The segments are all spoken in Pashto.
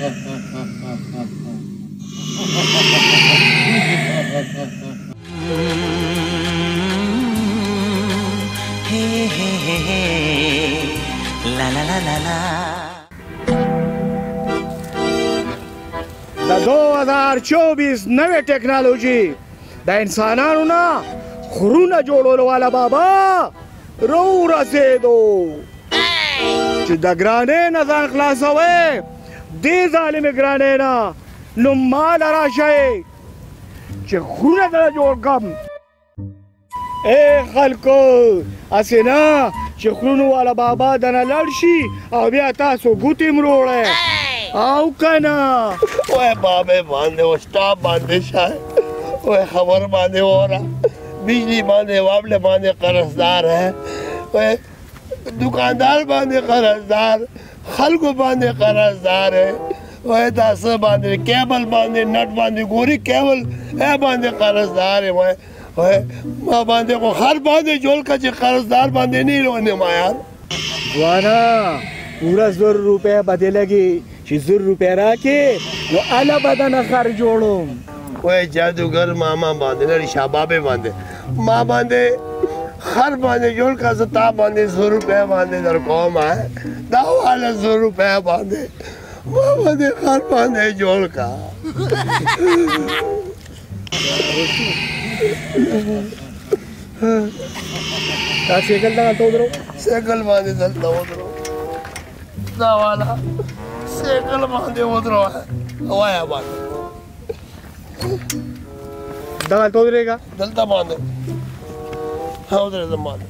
La la la la la. د 2024 نوې ټیکنالوژي د انسانانو نه خرونه جوړولو والا بابا رسېدو چې د ګرانۍ نه ځان خلاصوئ دې ظالمې ګرانۍ نه نو ما له راشئ چې خرونه درله جوړ کړم. ای خلکو هسې نه چې خرونو والا بابا دنه لړ شي او بیا تاسو ګوتې مروړئ او که نه اوه بابے باندې اسٹاپ باندې شای اوه خبر باندې وره بجلی باندې واپله باندې قرضدار ہے اوه دکاندار باندې قرضدار خلکو باندې قرضدار ہے اوه داسه باندې کیبل باندې نټ باندې ګوري کیبل باندې قرضدار ہے اوه ما باندې خو هر باندې جوړ کا چې قرضدار باندې نه لونه ما یار ځوانه پورا 100 روپۍ به دې لګي چې 100 روپۍ راکې نو اله به دنه خر جوړوم. اوه جادوګر ماما باندې لري شابابې باندې ما باندې خر باندې جوړ کا زه تا باندې 100 روپۍ باندې در کوم دا والا 100 روپۍ باندې ما باندې خر باندې جوړ کا دا سیکل دلته ودرو سیکل باندې دلته ودرو دا والا سیکل باندې ودرو وایا باندې دلته ودرېږه دلته باندې ها ودرېږه باندې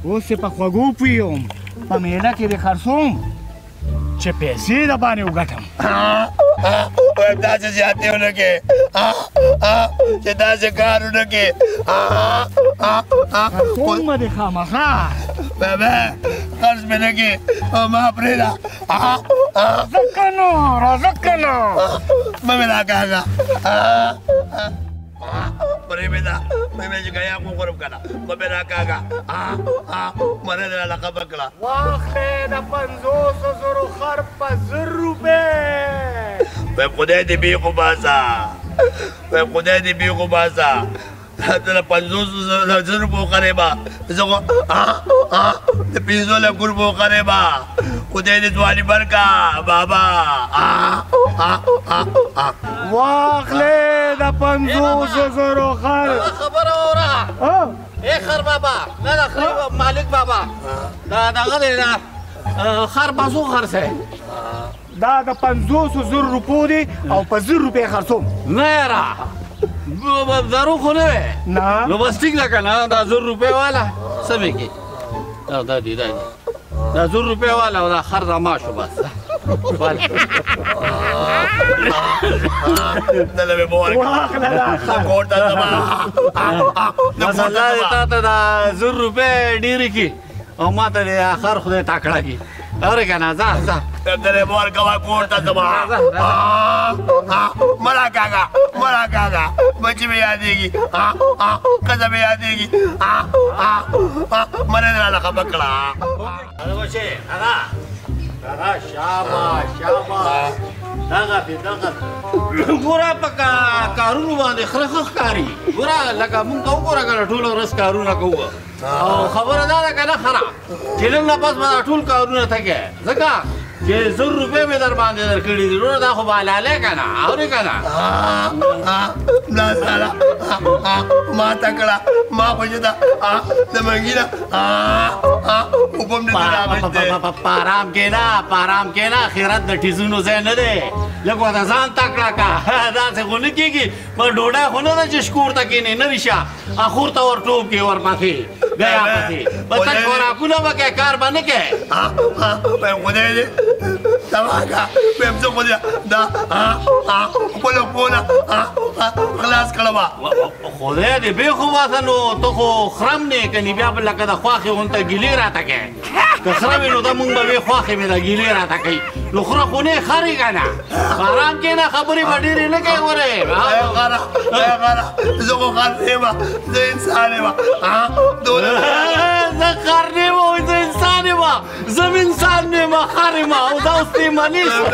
اوس یې په خوږو پوهېږم په میله کې دې خرڅوم چې پیسې د باندې وګټم. داسې زیاتې ونه کې چې داسې کار ونه کې خرڅوم به دې خامخا بابا قرض مې نه کې ما پرېږده راځه که نو راځه که نو مه مې راکاږه پرېږده مې چې ګیا وخورم که نه مه مې راکاږه منه دې راله خفه کړه واخلې د 500,000 خر په 100 روپۍ وای خدای دې بیخو باسه وای خدای دې بیخو باسه ته د 500,000 روپو قریبه زه خو د 5 لکو روپو قریبه خدای دې ځواني برکه بابا واخلې د 500,000 خر خبره وره ای خر بابا نه د خر مالک بابا دا دغه دی خر بازو خرڅی دا د 500,000 روپو دی او په 100 روپۍ خرڅوم. نه یاره دروغ خو نه وی نه نو بس ټیک ده که نه دا 100 روپۍ والا څه مې کې دا دی دا 100 روپۍ والا او دا خر زما شو بس دله مې مور واخله دا خر کور ته ځمه بس الله دې تا ته دا 100 روپۍ ډېرې کړي او ما ته دې خر خدای تکړه کړي اورې که نه ځه ځه دله مې ورکوه کور ته ځمه مه راکاږه مه راکاږه بچې مې یادېږي ښځه مې یادېږي منه دې راله خفه کړه بچې دغه شاباش شاباش دغه پې دغه ګوره په کارونو باندې خره ښه ښکاري ګوره لکه مونږ ته وګوره که نه ټوله ورځ کارونه کوو او خبره دا ده که نه خره چې نن نه پس به دا ټول کارونه ته کوې ځکه چې 100 روپۍ مې در باندې درکړي دي وروره دا خو به حلالۍ که نه اورې که نه دا ساله ما تکړه ما خو چې دا د منګي نه اوبه مې نه راغشتی په ارام کښېنه په ارام کښېنه خیرات د ټیزونو ځای نه دی لږ ورته ځان تکړه که داسې خو نه کېږي په ډوډۍ خو نه ده چې شکور ته کښېنې نه ریشه اخور ته ور ټوپ کړې ورپسې بیا پسې په تک خوراکونه به کوې کار به نه کوې خدای دې تباه کړه ویم زه خو دې دا خپله پونه خلاص کړمه خدای دې به خو واسه نو ته خو خرم نه کني بیا بل لکه د خواخې غونته ګیلې راته کوي که خره وي نو دا مونږ به خواخې مې د ګیلې راته کوي نو خره خو نه خرې که نه آرام کښېنه خبرې به ډېرې نه کوې ورې زه خو خر نه یم زه انسان یم زه خر نه یم او زه انسان یم زه انسان نه یم خر یم او دا اوس دې منې شو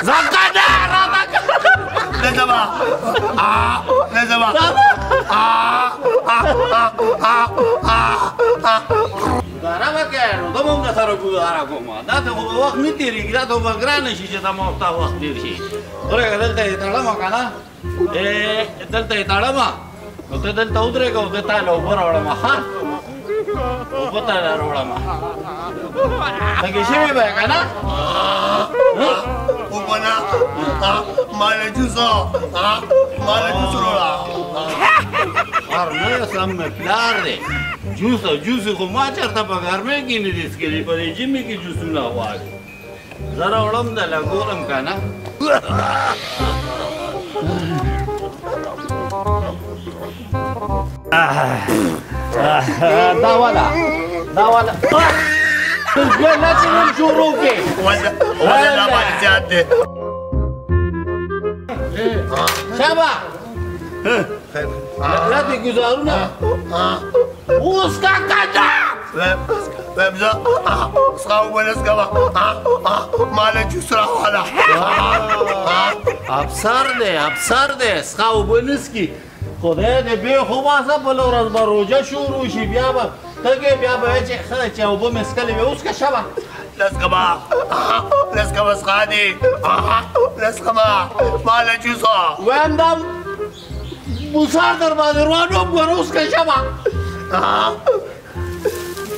ځان که نه راته لزما لزما ګزاره به کوې نو زه به هم درسره ګزاره کوم دا ته خو به وخت نه تېرېږي دا ته به ګرانه شي چې ته ما ستا وخت تېر شي ورېږه دلته یې تړمه که نه دلته یې تړمه نو ته دلته ودرېږه او زه تا له اوبه راوړمه ښه اوبه تاله راوړمه تږې شوې به یې که نه اوبه نه ماله جوسو ماله جوس راوړه هر نه سم مې پلار دی جوس او جوس خو ما چېرته په ګرمۍ کې نه دي څکلي په دې ژمي کې جوسونه غواړي زه راوړم دله ګورم که نه دا والا بیا لکې هم شروع کې وزن را باندې زیات دی شابه لکې ګزارونه اوس کا کده ویم زه څښه اوبه نه څښمه ماله جوس راوړه افسر دی څښه اوبه نه څکي خدای دې بې خو باسه بله ورځ به روژه شروع شي بیا به تږی بیا به وایې چې ښه چې اوبه مې څکلې وې اوس که شبه نه څښمه څښه دي نه څښمه ماله جوس ویم دا موسار در باندې روان وم ګوره اوس که شبه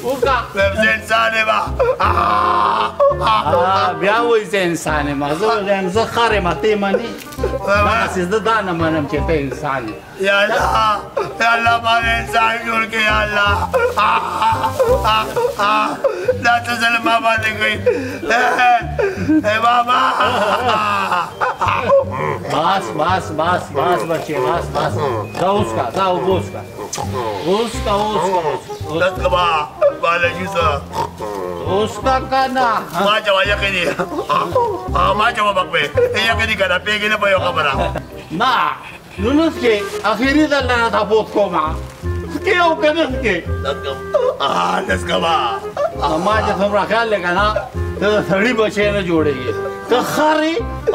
اوس که ویم زه انسان یم بیا وایي زه انسان یم زه وایم زه خر یم ته یې منې دغسې زه دا نه منم چې ته انسان یې یا الله ماله انسان جوړ کړې یا الله دا څه ظلم ما باندې کوي ای بابا بس بچې بس دا اوس که دا اوبه اوس که نه څښمه ماله جوس اوس که که نه ما جواب یقې دي ما جواب وکړې یقې دي که نه پوهېږې نه په یو خبره نه نو نه څکې اخري ځل نه تپوس کومه څکې او که نه څکې نه څښمه ما چې څومره خیال دی که نه ته د سړي بچی نه جوړېږي ته خر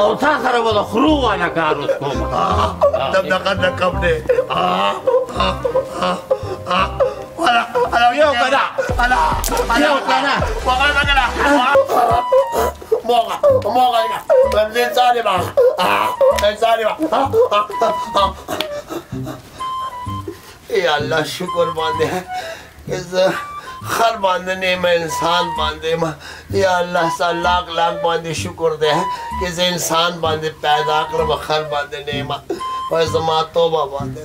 او تا سره به د خرو والا کار اوس کومه تب دقت نه کم دی یو که نه ای الله شکر باندې که زه خر باندې نه یم انسان باندې یم یا الله ستا لاک باندې شکر دی که زه انسان باندې پیدا کړم خر باندې نه یم وایي زما توبه باندې